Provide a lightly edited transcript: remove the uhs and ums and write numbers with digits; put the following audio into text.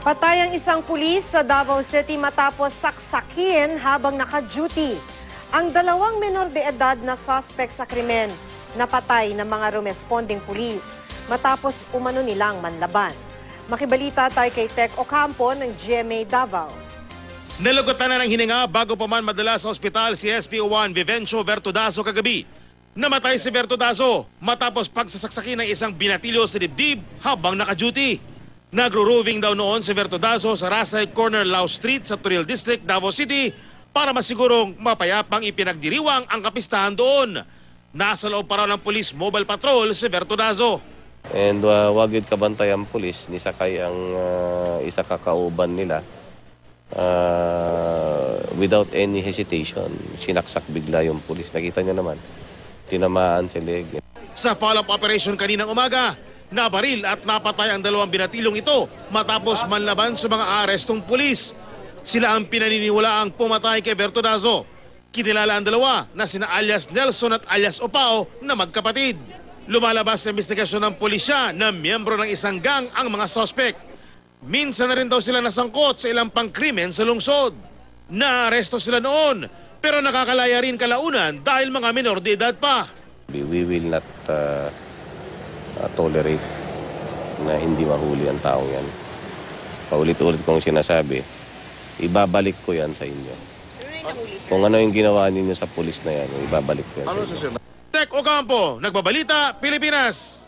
Patay ang isang pulis sa Davao City matapos saksakin habang naka-duty. Ang dalawang menor de edad na suspect sa krimen napatay ng mga responding pulis matapos umano nilang manlaban. Makibalita tayo kay Tech Ocampo ng GMA Davao. Nalagutan na ng hininga bago pa man madala sa ospital si SPO1 Vivencio Vertudazo kagabi. Namatay si Vertudazo matapos pagsasaksakin ng isang binatilyo sa dibdib habang naka-duty. Nagro-roving daw noon si Vertudazo sa Rasay Corner Lao Street sa Turil District, Davao City para masigurong mapayapang ipinagdiriwang ang kapistahan doon. Nasa loob pa raw ng Police Mobile Patrol si Vertudazo. And wagid kabantay ang pulis, nisakay ang isa kakauban nila. Without any hesitation, sinaksak bigla yung pulis. Nakita niyo naman, tinamaan sa leg. Sa follow-up operation kaninang umaga, nabaril at napatay ang dalawang binatilong ito matapos manlaban sa mga arestong pulis. Sila ang pinaniniwalaang pumatay kay Vertudazo. Kinilala ang dalawa na sina alias Nelson at alias Opao na magkapatid. Lumalabas sa investigasyon ng pulisya na miyembro ng isang gang ang mga suspect. Minsan na rin daw sila nasangkot sa ilang pangkrimen sa lungsod. Naaresto sila noon pero nakakalaya rin kalaunan dahil mga menor de edad pa. We will not tolerate na hindi mahuli ang taong yan. Paulit-ulit kong sinasabi, ibabalik ko yan sa inyo. Kung ano yung ginawa ninyo sa pulis na yan, ibabalik ko yan sa inyo. Tech Ocampo, Nagbabalita, Pilipinas.